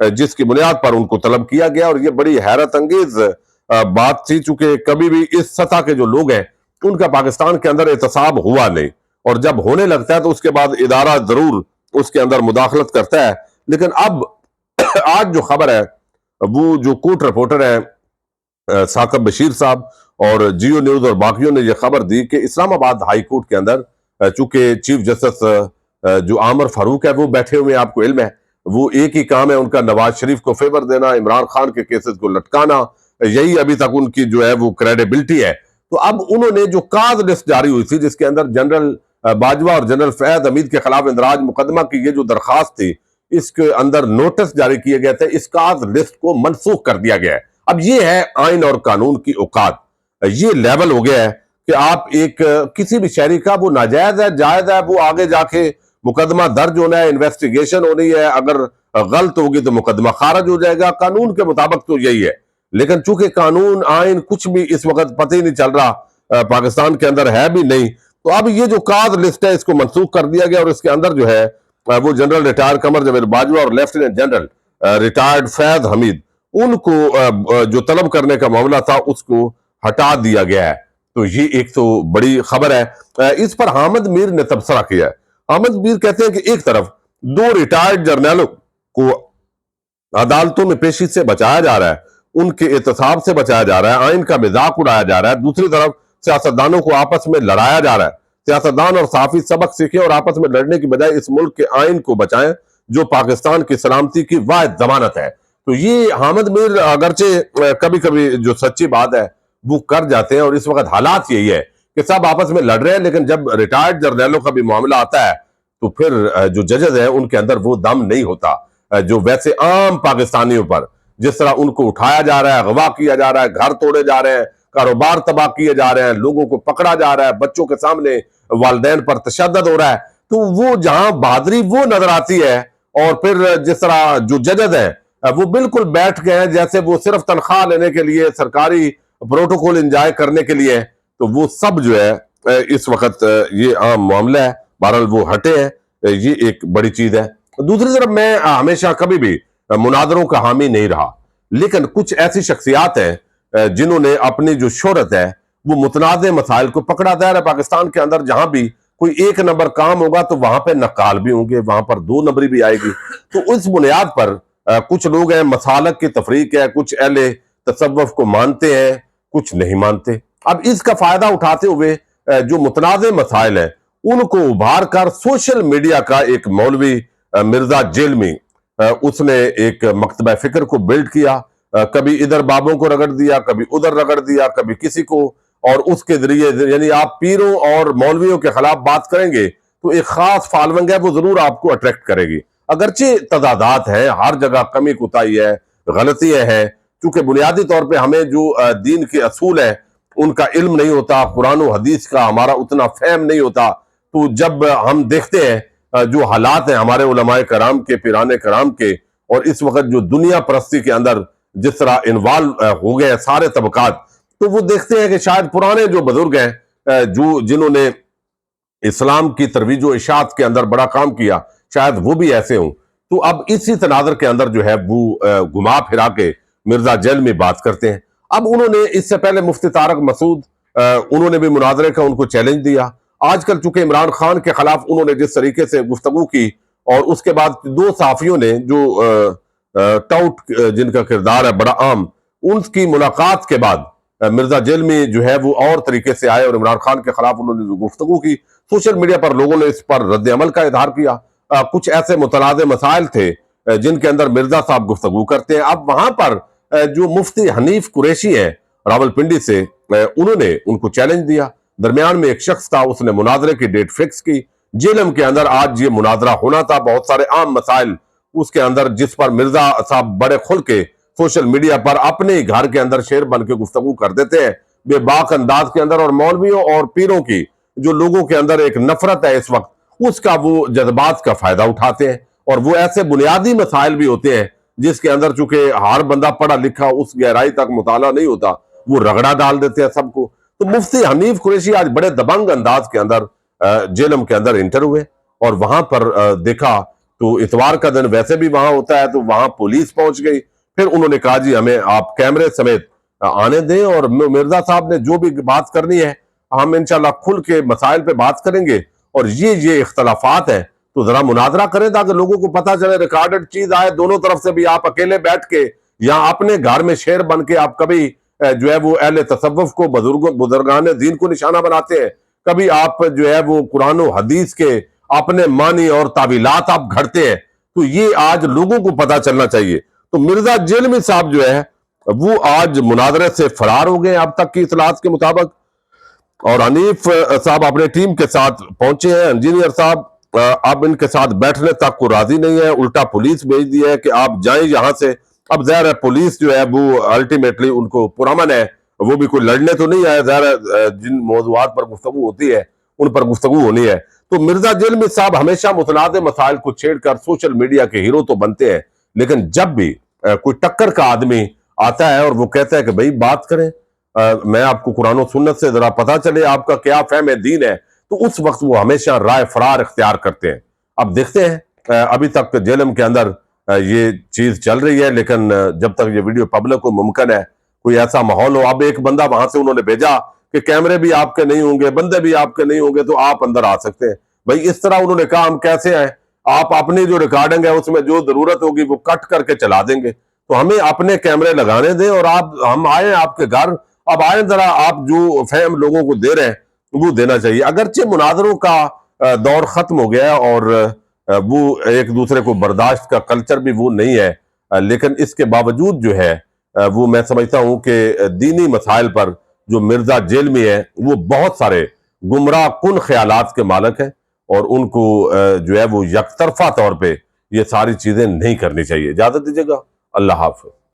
جس کی بنیاد پر ان کو طلب کیا گیا. اور یہ بڑی حیرت انگیز بات تھی، چونکہ کبھی بھی اس سطح کے جو لوگ ہیں ان کا پاکستان کے اندر احتساب ہوا نہیں، اور جب ہونے لگتا ہے تو اس کے بعد ادارہ ضرور اس کے اندر مداخلت کرتا ہے. لیکن اب آج جو خبر ہے وہ جو کوٹ رپورٹر ہیں ثاقب بشیر صاحب اور جیو نیوز اور باقیوں نے یہ خبر دی کہ اسلام آباد ہائی کورٹ کے اندر چونکہ چیف جسٹس جو عامر فاروق ہے وہ بیٹھے ہوئے ہیں، آپ کو علم ہے وہ ایک ہی کام ہے ان کا نواز شریف کو فیور دینا، عمران خان کے کیسز کو لٹکانا، یہی ابھی تک ان کی جو ہے وہ کریڈیبلٹی ہے. تو اب انہوں نے جو کاز لسٹ جاری ہوئی تھی جس کے اندر جنرل باجوہ اور جنرل فیض حمید کے خلاف اندراج مقدمہ کی یہ جو درخواست تھی، اس کے اندر نوٹس جاری کیے گئے تھے، اس کاز لسٹ کو منسوخ کر دیا گیا ہے. اب یہ ہے آئین اور قانون کی اوقات، یہ لیول ہو گیا ہے کہ آپ ایک کسی بھی شہری کا وہ ناجائز ہے جائز ہے، وہ آگے جا کے مقدمہ درج ہونا ہے، انویسٹیگیشن ہونی ہے، اگر غلط ہوگی تو مقدمہ خارج ہو جائے گا. قانون کے مطابق تو یہی ہے، لیکن چونکہ قانون آئین کچھ بھی اس وقت پتہ ہی نہیں چل رہا، پاکستان کے اندر ہے بھی نہیں، تو اب یہ جو کاز لسٹ ہے اس کو منسوخ کر دیا گیا. اور اس کے اندر جو ہے وہ جنرل ریٹائر قمر جاوید باجوہ اور لیفٹیننٹ جنرل ریٹائرڈ فیض حمید ان کو جو طلب کرنے کا معاملہ تھا اس کو ہٹا دیا گیا ہے. تو یہ ایک تو بڑی خبر ہے. اس پر حامد میر نے تبصرہ کیا ہے. حامد میر کہتے ہیں کہ ایک طرف دو ریٹائرڈ جرنیلوں کو عدالتوں میں پیشی سے بچایا جا رہا ہے، ان کے احتساب سے بچایا جا رہا ہے، آئین کا مذاق اڑایا جا رہا ہے، دوسری طرف سیاستدانوں کو آپس میں لڑایا جا رہا ہے. سیاستدان اور صحافی سبق سیکھیں اور آپس میں لڑنے کی بجائے اس ملک کے آئین کو بچائیں جو پاکستان کی سلامتی کی واحد ضمانت ہے. تو یہ حامد میر اگرچہ کبھی کبھی جو سچی بات ہے وہ کر جاتے ہیں، اور اس وقت حالات یہی ہے کہ سب آپس میں لڑ رہے ہیں، لیکن جب ریٹائرڈ جرنیلوں کا بھی معاملہ آتا ہے تو پھر جو ججز ہیں ان کے اندر وہ دم نہیں ہوتا جو ویسے عام پاکستانیوں پر جس طرح ان کو اٹھایا جا رہا ہے، اغوا کیا جا رہا ہے، گھر توڑے جا رہے ہیں، کاروبار تباہ کیے جا رہے ہیں، لوگوں کو پکڑا جا رہا ہے، بچوں کے سامنے والدین پر تشدد ہو رہا ہے. تو وہ جہاں بہادری وہ نظر آتی ہے، اور پھر جس طرح جو ججز ہیں وہ بالکل بیٹھ گئے ہیں جیسے وہ صرف تنخواہ لینے کے لیے، سرکاری پروٹوکول انجوائے کرنے کے لیے، تو وہ سب جو ہے اس وقت یہ عام معاملہ ہے. بہرحال وہ ہٹے ہیں، یہ ایک بڑی چیز ہے. دوسری طرف میں ہمیشہ کبھی بھی مناظروں کا حامی نہیں رہا، لیکن کچھ ایسی شخصیات ہیں جنہوں نے اپنی جو شہرت ہے وہ متنازع مسائل کو پکڑا. دیا ہے پاکستان کے اندر جہاں بھی کوئی ایک نمبر کام ہوگا تو وہاں پہ نقال بھی ہوں گے، وہاں پر دو نمبری بھی آئے گی. تو اس بنیاد پر کچھ لوگ ہیں مسالک کی تفریق ہے، کچھ اہل تصوف کو مانتے ہیں، کچھ نہیں مانتے. اب اس کا فائدہ اٹھاتے ہوئے جو متنازع مسائل ہیں ان کو ابھار کر سوشل میڈیا کا ایک مولوی مرزا جیلمی اس نے ایک مکتبہ فکر کو بلڈ کیا، کبھی ادھر بابوں کو رگڑ دیا، کبھی ادھر رگڑ دیا، کبھی کسی کو، اور اس کے ذریعے یعنی آپ پیروں اور مولویوں کے خلاف بات کریں گے تو ایک خاص فالونگ ہے وہ ضرور آپ کو اٹریکٹ کرے گی. اگرچہ تضادات ہیں، ہر جگہ کمی کوتاہی ہے، غلطیاں ہیں، چونکہ بنیادی طور پہ ہمیں جو دین کے اصول ہیں ان کا علم نہیں ہوتا، قرآن و حدیث کا ہمارا اتنا فہم نہیں ہوتا. تو جب ہم دیکھتے ہیں جو حالات ہیں ہمارے علماء کرام کے، پیران کرام کے، اور اس وقت جو دنیا پرستی کے اندر جس طرح انوالو ہو گئے سارے طبقات، تو وہ دیکھتے ہیں کہ شاید پرانے جو بزرگ ہیں جنہوں نے اسلام کی ترویج و اشاعت کے اندر بڑا کام کیا، شاید وہ بھی ایسے ہوں. تو اب اسی تناظر کے اندر جو ہے وہ گھما پھرا کے مرزا جیلمی بات کرتے ہیں. اب انہوں نے اس سے پہلے مفتی طارق مسعود انہوں نے بھی مناظرے کا ان کو چیلنج دیا. آج کل چونکہ عمران خان کے خلاف انہوں نے جس طریقے سے گفتگو کی، اور اس کے بعد دو صحافیوں نے جو ٹاؤٹ جن کا کردار ہے بڑا عام، ان کی ملاقات کے بعد مرزا جیلمی جو ہے وہ اور طریقے سے آئے اور عمران خان کے خلاف انہوں نے جو گفتگو کی، سوشل میڈیا پر لوگوں نے اس پر رد عمل کا اظہار کیا. کچھ ایسے متنازع مسائل تھے جن کے اندر مرزا صاحب گفتگو کرتے ہیں. اب وہاں پر جو مفتی حنیف قریشی ہیں راول پنڈی سے، انہوں نے ان کو چیلنج دیا. درمیان میں ایک شخص تھا، اس نے مناظرے کی ڈیٹ فکس کی. جیلم کے اندر آج یہ مناظرہ ہونا تھا. بہت سارے عام مسائل اس کے اندر جس پر مرزا صاحب بڑے کھل کے سوشل میڈیا پر اپنے گھر کے اندر شیر بن کے گفتگو کر دیتے ہیں بے باک انداز کے اندر، اور مولویوں اور پیروں کی جو لوگوں کے اندر ایک نفرت ہے اس وقت، اس کا وہ جذبات کا فائدہ اٹھاتے ہیں. اور وہ ایسے بنیادی مسائل بھی ہوتے ہیں جس کے اندر چونکہ ہر بندہ پڑھا لکھا اس گہرائی تک مطالعہ نہیں ہوتا، وہ رگڑا ڈال دیتے ہیں سب کو. تو مفتی حنیف قریشی آج بڑے دبنگ انداز کے اندر جیلم کے اندر انٹر ہوئے، اور وہاں پر دیکھا تو اتوار کا دن ویسے بھی وہاں ہوتا ہے، تو وہاں پولیس پہنچ گئی۔ پھر انہوں نے کہا جی ہمیں آپ کیمرے سمیت آنے دیں، اور مرزا صاحب نے جو بھی بات کرنی ہے ہم انشاءاللہ کھل کے مسائل پہ بات کریں گے، اور یہ اختلافات ہیں تو ذرا مناظرہ کریں تاکہ لوگوں کو پتہ چلے، ریکارڈڈ چیز آئے دونوں طرف سے بھی۔ آپ اکیلے بیٹھ کے یا اپنے گھر میں شیر بن کے آپ کبھی جو ہے وہ اہل تصوف کو، بزرگان دین کو نشانہ بناتے ہیں، کبھی آپ جو ہے وہ قرآن و حدیث کے اپنے معنی اور تعویلات آپ گھڑتے ہیں، تو یہ آج لوگوں کو پتہ چلنا چاہیے۔ تو مرزا جیلمی صاحب جو ہے وہ آج مناظرے سے فرار ہو گئے اب تک کی اطلاعات کے مطابق، اور حنیف صاحب اپنے ٹیم کے ساتھ پہنچے ہیں۔ انجینئر صاحب اب ان کے ساتھ بیٹھنے تک کو راضی نہیں ہے، الٹا پولیس بھیج دی ہے کہ آپ جائیں یہاں سے۔ اب ظاہر ہے پولیس جو ہے وہ الٹیمیٹلی ان کو پرامن ہے، وہ بھی کوئی لڑنے تو نہیں آئے، ظاہر ہے جن موضوعات پر گفتگو ہوتی ہے ان پر گفتگو ہونی ہے۔ تو مرزا جیلمی صاحب ہمیشہ متنازع مسائل کو چھیڑ کر سوشل میڈیا کے ہیرو تو بنتے ہیں، لیکن جب بھی کوئی ٹکر کا آدمی آتا ہے اور وہ کہتا ہے کہ بھئی بات کریں، میں آپ کو قرآن و سنت سے ذرا پتہ چلے آپ کا کیا فہم دین ہے، تو اس وقت وہ ہمیشہ رائے فرار اختیار کرتے ہیں۔ اب دیکھتے ہیں، ابھی تک جیلم کے اندر یہ چیز چل رہی ہے، لیکن جب تک یہ ویڈیو پبلک کو ممکن ہے کوئی ایسا ماحول ہو، اب ایک بندہ وہاں سے انہوں نے بھیجا کہ کیمرے بھی آپ کے نہیں ہوں گے، بندے بھی آپ کے نہیں ہوں گے، تو آپ اندر آ سکتے ہیں۔ بھئی اس طرح انہوں نے کہا ہم کیسے آئیں؟ آپ اپنی جو ریکارڈنگ ہے اس میں جو ضرورت ہوگی وہ کٹ کر کے چلا دیں گے، تو ہمیں اپنے کیمرے لگانے دیں اور ہم آئیں آپ کے گھر، اب آئیں ذرا، آپ جو فہم لوگوں کو دے رہے ہیں وہ دینا چاہیے۔ اگرچہ مناظروں کا دور ختم ہو گیا اور وہ ایک دوسرے کو برداشت کا کلچر بھی وہ نہیں ہے، لیکن اس کے باوجود جو ہے وہ میں سمجھتا ہوں کہ دینی مسائل پر جو مرزا جیلمی ہے وہ بہت سارے گمراہ کن خیالات کے مالک ہیں، اور ان کو جو ہے وہ یک طرفہ طور پہ یہ ساری چیزیں نہیں کرنی چاہیے۔ اجازت دیجیے گا، اللہ حافظ۔